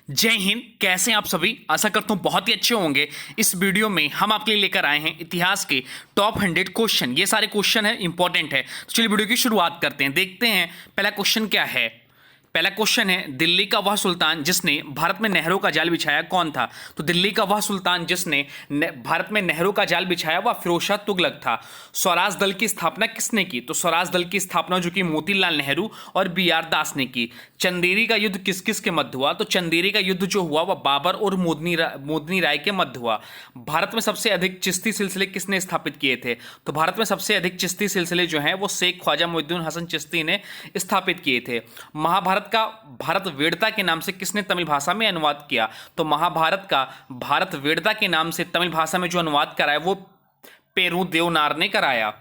जय हिंद। कैसे हैं आप सभी? आशा करता हूँ बहुत ही अच्छे होंगे। इस वीडियो में हम आपके लिए लेकर आए हैं इतिहास के टॉप 100 क्वेश्चन। ये सारे क्वेश्चन है इंपॉर्टेंट है, तो चलिए वीडियो की शुरुआत करते हैं। देखते हैं पहला क्वेश्चन क्या है। पहला क्वेश्चन है, दिल्ली का वह सुल्तान जिसने भारत में नहरों का जाल बिछाया कौन था? तो दिल्ली का वह सुल्तान जिसने भारत में नहरों का जाल बिछाया वह फिरोज शाह तुगलक था। स्वराज दल की स्थापना किसने की? तो स्वराज दल की स्थापना जो कि मोतीलाल नेहरू और बी आर दास ने की। चंदेरी का युद्ध किस किस के मध्य हुआ? तो चंदेरी का युद्ध जो हुआ वह बाबर और मोदनी राय के मध्य हुआ। भारत में सबसे अधिक चिश्ती सिलसिले किसने स्थापित किए थे? तो भारत में सबसे अधिक चिश्ती सिलसिले जो हैं वो शेख ख्वाजा मोइनुद्दीन हसन चिश्ती ने स्थापित किए थे। महाभारत का भारत वेदता के नाम से किसने तमिल भाषा में अनुवाद किया? तो महाभारत का भारत वेदता के नाम से तमिल भाषा में जो अनुवाद कराया वो पेरू देवनार ने कराया।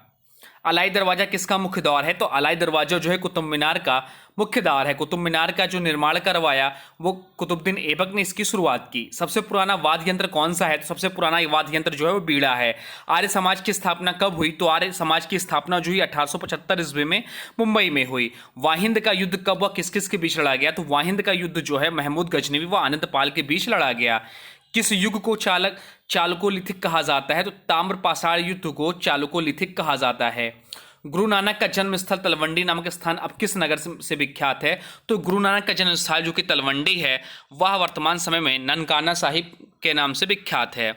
अलाई दरवाजा किसका मुख्य द्वार है? तो अलाई दरवाजा जो है कुतुब मीनार का मुख्य द्वार है। कुतुब मीनार का जो निर्माण करवाया वो कुतुबुद्दीन ऐबक ने इसकी शुरुआत की। सबसे पुराना वाद्य यंत्र कौन सा है? तो सबसे पुराना वाद्य यंत्र जो है वो बीड़ा है। आर्य समाज की स्थापना कब हुई? तो आर्य समाज की स्थापना जो हुई 1875 ईस्वी में मुंबई में हुई। वाहिंद का युद्ध कब व किस किस के बीच लड़ा गया? तो वाहिंद का युद्ध जो है महमूद गजनवी व आनंद पाल के बीच लड़ा गया। किस युग को चालकोलिथिक कहा जाता है? तो ताम्र पाषाण युद्ध को चालकोलिथिक कहा जाता है। गुरु नानक का जन्म स्थल तलवंडी नामक स्थान अब किस नगर से विख्यात है? तो गुरु नानक का जन्म स्थल जो कि तलवंडी है वह वर्तमान समय में ननकाना साहिब के नाम से विख्यात है।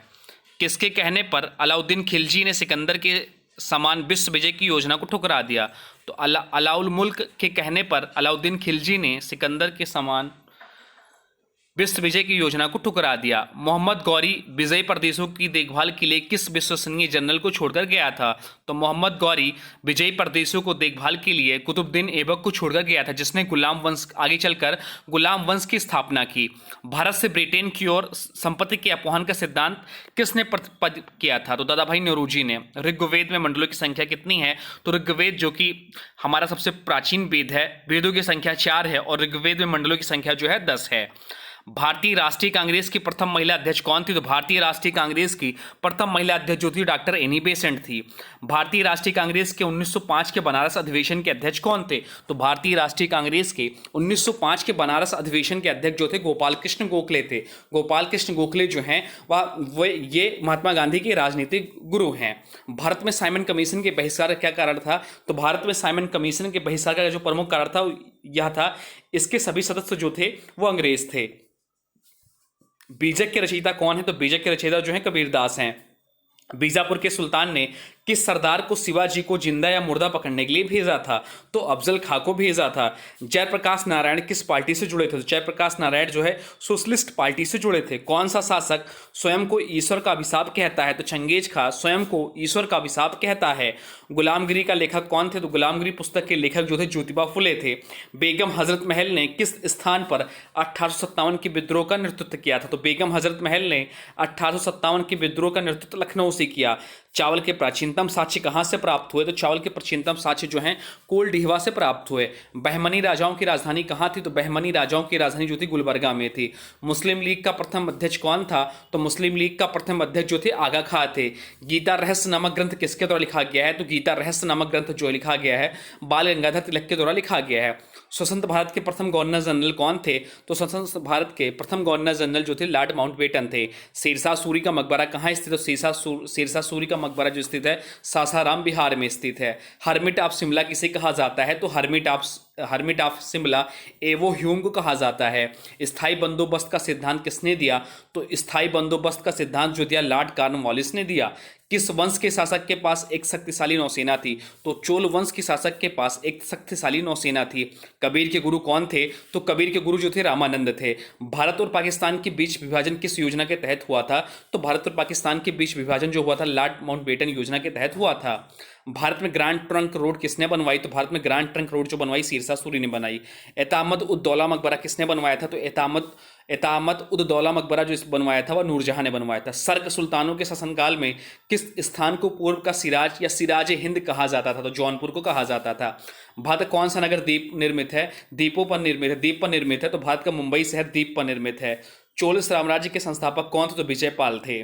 किसके कहने पर अलाउद्दीन खिलजी ने सिकंदर के समान विश्व विजय की योजना को ठुकरा दिया? तो अलाउल मुल्क के कहने पर अलाउद्दीन खिलजी ने सिकंदर के समान विश्व विजय की योजना को ठुकरा दिया। मोहम्मद गौरी विजयी प्रदेशों की देखभाल के लिए किस विश्वसनीय जनरल को छोड़कर गया था? तो मोहम्मद गौरी विजयी प्रदेशों को देखभाल के लिए कुतुबुद्दीन ऐबक को छोड़कर गया था, जिसने गुलाम वंश आगे चलकर गुलाम वंश की स्थापना की। भारत से ब्रिटेन की ओर संपत्ति के अपहरण का सिद्धांत किसने प्रतिपादित किया था? तो दादा भाई नौरोजी ने। ऋग्वेद में मंडलों की संख्या कितनी है? तो ऋग्वेद जो कि हमारा सबसे प्राचीन वेद है, वेदों की संख्या 4 है और ऋग्वेद में मंडलों की संख्या जो है 10 है। भारतीय राष्ट्रीय कांग्रेस की प्रथम महिला अध्यक्ष कौन थी? तो भारतीय राष्ट्रीय कांग्रेस की प्रथम महिला अध्यक्ष जो थी डॉक्टर एनी बेसेंट थी। भारतीय राष्ट्रीय कांग्रेस के 1905 के बनारस अधिवेशन के अध्यक्ष कौन थे? तो भारतीय राष्ट्रीय कांग्रेस के 1905 के बनारस अधिवेशन के अध्यक्ष जो थे गोपाल कृष्ण गोखले थे। गोपाल कृष्ण गोखले जो हैं वह ये महात्मा गांधी के राजनीतिक गुरु हैं। भारत में साइमन कमीशन के बहिष्कार का क्या कारण था? तो भारत में साइमन कमीशन के बहिष्कार का जो प्रमुख कारण था यह था, इसके सभी सदस्य जो थे वो अंग्रेज थे। बीजक के रचयिता कौन है? तो बीजक के रचयिता जो है कबीरदास हैं। बीजापुर के सुल्तान ने किस सरदार को शिवाजी को जिंदा या मुर्दा पकड़ने के लिए भेजा था? तो अफजल खां को भेजा था। जयप्रकाश नारायण किस पार्टी से जुड़े थे? तो जयप्रकाश नारायण जो है सोशलिस्ट पार्टी से जुड़े थे। कौन सा शासक स्वयं को ईश्वर का अभिशाप कहता है? तो चंगेज खां स्वयं को ईश्वर का अभिशाप कहता है। गुलामगिरी का लेखक कौन थे? तो गुलामगिरी पुस्तक के लेखक जो थे ज्योतिबा फुले थे। बेगम हजरत महल ने किस स्थान पर 1857 के विद्रोह का नेतृत्व किया था? तो बेगम हजरत महल ने 1857 के विद्रोह का नेतृत्व लखनऊ से किया। चावल के प्राचीनतम साक्ष्य कहाँ से प्राप्त हुए? तो चावल के प्राचीनतम साक्ष्य जो हैं कोलडिहवा से प्राप्त हुए। बहमनी राजाओं की राजधानी कहाँ थी? तो बहमनी राजाओं की राजधानी जो थी गुलबर्गा में थी। मुस्लिम लीग का प्रथम अध्यक्ष कौन था? तो मुस्लिम लीग का प्रथम अध्यक्ष जो थे आगा खां थे। गीता रहस्य नामक ग्रंथ किसके द्वारा लिखा गया है? तो गीता रहस्य नामक ग्रंथ जो लिखा गया है बाल गंगाधर तिलक के द्वारा लिखा गया है। स्वतंत्र भारत के प्रथम गवर्नर जनरल कौन थे? तो स्वतंत्र भारत के प्रथम गवर्नर जनरल जो थे लॉर्ड माउंटबेटन थे। शेरशाह सूरी का मकबरा कहाँ स्थित है? शेरशाह सूरी का मकबरा जो स्थित है सासाराम बिहार में स्थित है। हर्मिट ऑफ शिमला किसे कहा जाता है? तो हर्मिट ऑफ शिमला एवो ह्यूम को कहा जाता है। स्थायी बंदोबस्त का सिद्धांत किसने दिया? तो स्थायी बंदोबस्त का सिद्धांत जो दिया लॉर्ड कॉर्नवालिस ने दिया। किस वंश के शासक के पास एक शक्तिशाली नौसेना थी? तो चोल वंश के शासक के पास एक शक्तिशाली नौसेना थी। कबीर के गुरु कौन थे? तो कबीर के गुरु जो थे रामानंद थे। भारत और पाकिस्तान के बीच विभाजन किस योजना के तहत हुआ था? तो भारत और पाकिस्तान के बीच विभाजन जो हुआ था लॉर्ड माउंटबेटन योजना के तहत हुआ था। भारत में ग्रैंड ट्रंक रोड किसने बनवाई? तो भारत में ग्रैंड ट्रंक रोड जो बनवाई शेरशाह सूरी ने बनाई। एतामद उद दौला मकबरा किसने बनवाया था? तो एतामद उद दौला मकबरा जो बनवाया था वह नूरजहां ने बनवाया था। सर्क सुल्तानों के शासनकाल में किस स्थान को पूर्व का सिराज या सिराज हिंद कहा जाता था? तो जौनपुर को कहा जाता था। भारत कौन सा नगर द्वीप निर्मित है? द्वीप पर निर्मित है। तो भारत का मुंबई शहर द्वीप पर निर्मित है। चोल साम्राज्य के संस्थापक कौन थे? तो विजयपाल थे।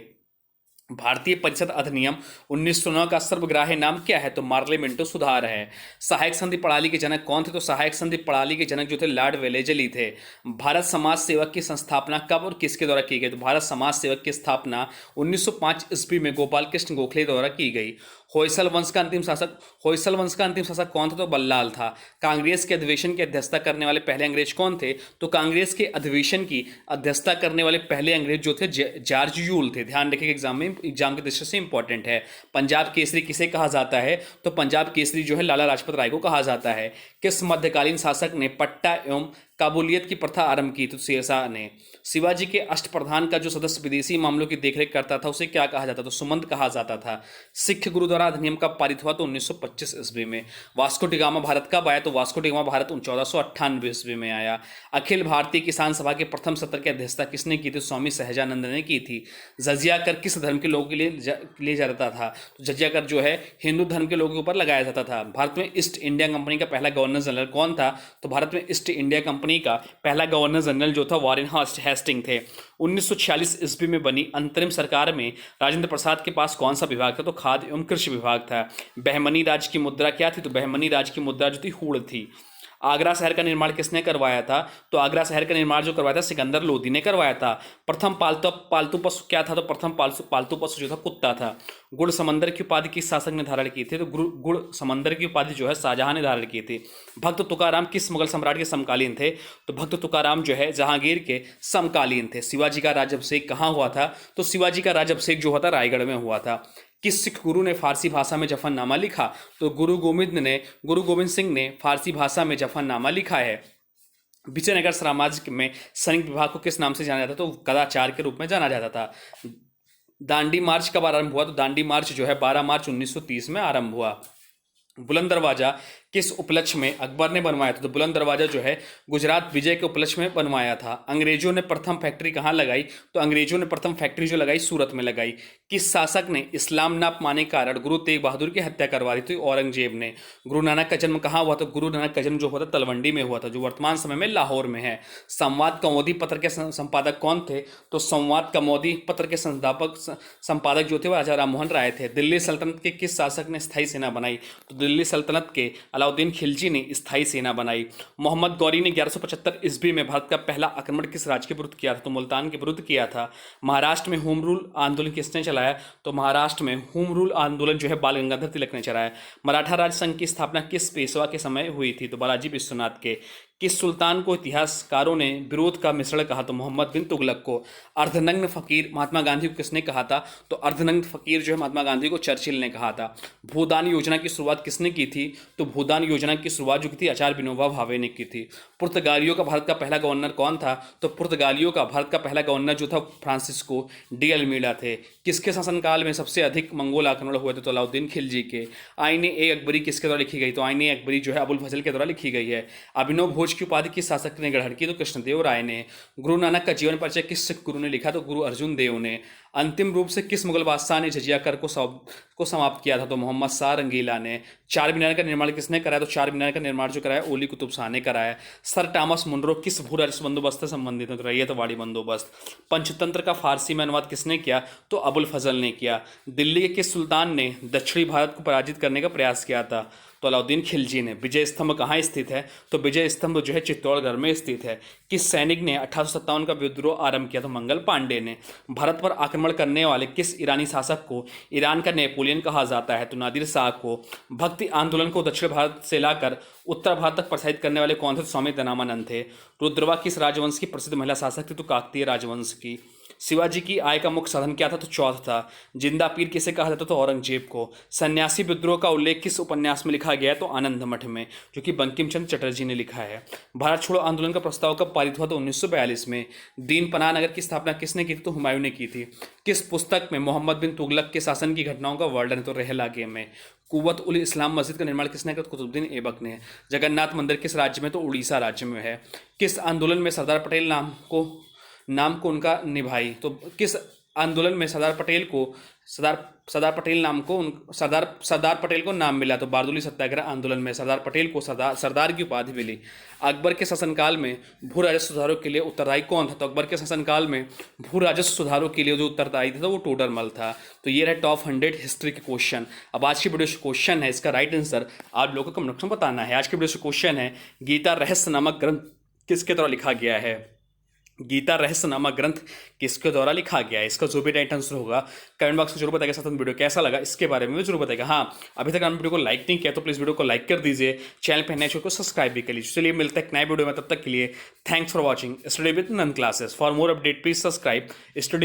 भारतीय परिषद अधिनियम 1909 का सर्वग्राही नाम क्या है? तो मार्लिमेंटो सुधार है। सहायक संधि प्रणाली के जनक कौन थे? तो सहायक संधि प्रणाली के जनक जो थे लॉर्ड वेलेजली थे। भारत समाज सेवक की संस्थापना कब और किसके द्वारा की गई? तो भारत समाज सेवक की स्थापना 1905 ईस्वी में गोपाल कृष्ण गोखले द्वारा की गई। होयसल वंश का अंतिम शासक कौन था? तो बल्लाल था। कांग्रेस के अधिवेशन की अध्यक्षता करने वाले पहले अंग्रेज कौन थे? तो कांग्रेस के अधिवेशन की अध्यक्षता करने वाले पहले अंग्रेज जो थे जॉर्ज यूल थे। ध्यान रखिए, एग्जाम की दृष्टि से इंपॉर्टेंट है। पंजाब केसरी किसे कहा जाता है? तो पंजाब केसरी जो है लाला लाजपत राय को कहा जाता है। किस मध्यकालीन शासक ने पट्टा एवं काबूलियत की प्रथा आरंभ की? तो शेरशाह ने। शिवाजी के अष्टप्रधान का जो सदस्य विदेशी मामलों की देखरेख करता था उसे क्या कहा जाता? तो सुमंत कहा जाता था। सिख गुरुद्वारा अधिनियम कब पारित हुआ? तो 1925 ईस्वी में। वास्को डिगामा भारत कब आया? तो वास्को डिगामा भारत 1498 ईस्वी में आया। अखिल भारतीय किसान सभा के प्रथम सत्र की अध्यक्षता किसने की थी? स्वामी सहजानंद ने की थी। जजिया कर किस धर्म के लोगों के लिए जाता था? तो जजिया कर जो है हिंदू धर्म के लोगों के ऊपर लगाया जाता था। भारत में ईस्ट इंडिया कंपनी का पहला गवर्नर जनरल कौन था? तो भारत में ईस्ट इंडिया कंपनी का पहला गवर्नर जनरल जो था वॉरेन हेस्टिंग थे। 1946 ईस्वी में बनी अंतरिम सरकार में राजेंद्र प्रसाद के पास कौन सा विभाग था? तो खाद्य एवं कृषि विभाग था। बहमनी राज्य की मुद्रा क्या थी? तो बहमनी राज्य की मुद्रा जो थी हुड़ थी। आगरा शहर का निर्माण किसने करवाया था? तो आगरा शहर का निर्माण जो करवाया था सिकंदर लोदी ने करवाया था। प्रथम पालतू पशु क्या था? तो प्रथम पालतू पशु जो था कुत्ता था। गुड़ समंदर की उपाधि किस शासक ने धारण की थी? तो गुड़ समंदर की उपाधि जो है शाहजहां ने धारण की थी। भक्त तुकाराम किस मुगल सम्राट के समकालीन थे? तो भक्त तुकाराम जो है जहांगीर के समकालीन थे। शिवाजी का राज्याभिषेक कहाँ हुआ था? तो शिवाजी का राज्याभिषेक जो हुआ था रायगढ़ में हुआ था। किस सिख गुरु ने फारसी भाषा में जफरनामा लिखा? तो गुरु गोविंद सिंह ने फारसी भाषा में जफरनामा लिखा है। विजयनगर साम्राज्य में सैनिक विभाग को किस नाम से जाना जाता? तो गदाचार के रूप में जाना जाता था। दांडी मार्च कब आरंभ हुआ? तो दांडी मार्च जो है 12 मार्च 1930 में आरंभ हुआ। बुलंद दरवाजा किस उपलक्ष्य में अकबर ने बनवाया था? तो बुलंद दरवाजा जो है गुजरात विजय के उपलक्ष्य में बनवाया था। अंग्रेजों ने प्रथम फैक्ट्री कहाँ लगाई? तो अंग्रेजों ने प्रथम फैक्ट्री जो लगाई सूरत में लगाई। किस शासक ने इस्लाम न अपनाने के कारण गुरु तेग बहादुर की हत्या करवा दी? तो औरंगजेब ने। गुरु नानक का जन्म कहाँ हुआ? तो गुरु नानक का जन्म जो हुआ था तलवंडी में हुआ था, जो वर्तमान समय में लाहौर में है। संवाद कौमुदी पत्र के संपादक कौन थे? तो संवाद कौमुदी पत्र के संपादक जो थे वो राजा राममोहन राय थे। दिल्ली सल्तनत के किस शासक ने स्थायी सेना बनाई? तो दिल्ली सल्तनत के अलाउद्दीन खिलजी ने स्थायी सेना बनाई। मोहम्मद गौरी ने 1175 ईस्वी में भारत का पहला आक्रमण किस राज्य के विरुद्ध किया था? तो मुल्तान के विरुद्ध किया था। महाराष्ट्र में होम रूल आंदोलन किसने चलाया? तो महाराष्ट्र में होम रूल आंदोलन जो है बाल गंगाधर तिलक ने चलाया। मराठा राज संघ की स्थापना किस पेशवा के समय हुई थी? तो बालाजी विश्वनाथ के। किस सुल्तान को इतिहासकारों ने विरोध का मिश्रण कहा? तो मोहम्मद बिन तुगलक को। अर्धनग्न फकीर महात्मा गांधी को किसने कहा था? तो अर्धनग्न फकीर जो है महात्मा गांधी को चर्चिल ने कहा था। भूदान योजना की शुरुआत किसने की थी? तो भूदान योजना की शुरुआत जो की थी आचार्य विनोबा भावे ने की थी। पुर्तगालियों का भारत का पहला गवर्नर कौन था? तो पुर्तगालियों का भारत का पहला गवर्नर जो था फ्रांसिस्को डी अल्मीडा थे। किसके शासनकाल में सबसे अधिक मंगोल आक्रमण हुए थे? तो अलाउद्दीन खिलजी के। आईने ए अकबरी किसके द्वारा लिखी गई? तो आईने अकबरी जो है अबुल फजल के द्वारा लिखी गई है। अभिनव भोज की उपाधि किस शासक ने ग्रहण की? तो कृष्णदेव राय ने। गुरु नानक का जीवन परिचय किस सिख गुरु ने लिखा? तो गुरु अर्जुन देव ने। अंतिम रूप से किस मुगल बादशाह ने जजिया कर को समाप्त किया था? तो मोहम्मद शाह रंगीला ने। चार मीनार का निर्माण किसने कराया? तो चार मीनार का निर्माण जो कराया ओली कुतुब शाह ने कराया। सर टॉमस मुनरो किस भू राजस्व बंदोबस्त से संबंधित है? तो रैयतवाड़ी बंदोबस्त। पंचतंत्र का फारसी में अनुवाद किसने किया? तो अबुल फजल ने किया। दिल्ली के किस सुल्तान ने दक्षिणी भारत को पराजित करने का प्रयास किया था? तो अलाउद्दीन खिलजी ने। विजय स्तंभ कहाँ स्थित है? तो विजय स्तंभ जो है चित्तौड़गढ़ में स्थित है। किस सैनिक ने 1857 का विद्रोह आरंभ किया? तो मंगल पांडे ने। भारत पर आक्रमण करने वाले किस ईरानी शासक को ईरान का नेपोलियन कहा जाता है? तो नादिर शाह को। भक्ति आंदोलन को दक्षिण भारत से लाकर उत्तर भारत तक प्रसारित करने वाले कौन थे? स्वामी दयानंद थे। रुद्रवा किस राजवंश की प्रसिद्ध महिला शासक थी? तो काकतीय राजवंश की। शिवाजी की आय का मुख्य साधन क्या था? तो चौथ था। जिंदा पीर किसे कहा जाता? तो औरंगजेब को। सन्यासी विद्रोह का उल्लेख किस उपन्यास में लिखा गया? तो आनंद मठ में, जो कि बंकिम चंद्र चटर्जी ने लिखा है। भारत छोड़ो आंदोलन का प्रस्ताव कब पारित हुआ? तो 1942 में। दीन पनाह नगर की स्थापना किसने की थी? तो हुमायूं ने की थी। किस पुस्तक में मोहम्मद बिन तुगलक के शासन की घटनाओं का वर्णन है? तो रहलागे में। कुव्वत उल इस्लाम मस्जिद का निर्माण किसने किया? कुतुबुद्दीन ऐबक ने। जगन्नाथ मंदिर किस राज्य में? तो उड़ीसा राज्य में है। किस आंदोलन में सरदार पटेल नाम को उनका निभाई? तो किस आंदोलन में सरदार पटेल को नाम मिला, तो बारदोली सत्याग्रह आंदोलन में सरदार पटेल को सरदार की उपाधि मिली। अकबर के शासनकाल में भू राजस्व सुधारों के लिए उत्तरदायी कौन था? तो अकबर के शासनकाल में भू राजस्व सुधारों के लिए जो उत्तरदायी था वो टोडरमल था। तो ये रहे टॉप 100 हिस्ट्री के क्वेश्चन। अब आज की वीडियो से क्वेश्चन है, इसका राइट आंसर आप लोगों को कमेंट बॉक्स में बताना है। आज की वीडियो से क्वेश्चन है, गीता रहस्य नामक ग्रंथ किसके द्वारा लिखा गया है? गीता रहस्य नामक ग्रंथ किसके द्वारा लिखा गया है? इसका जो भी राइट आंसर होगा कमेंट बॉक्स में जरूर बताइएगा। साथ में वीडियो कैसा लगा इसके बारे में भी जरूर बताइएगा। हाँ, अभी तक आपने वीडियो को लाइक नहीं किया तो प्लीज़ वीडियो को लाइक कर दीजिए, चैनल पर नए को सब्सक्राइब भी कर लीजिए। चलिए मिलते हैं एक नए वीडियो में, तब तक के लिए thanks for watching study with नन classes. For more update please subscribe study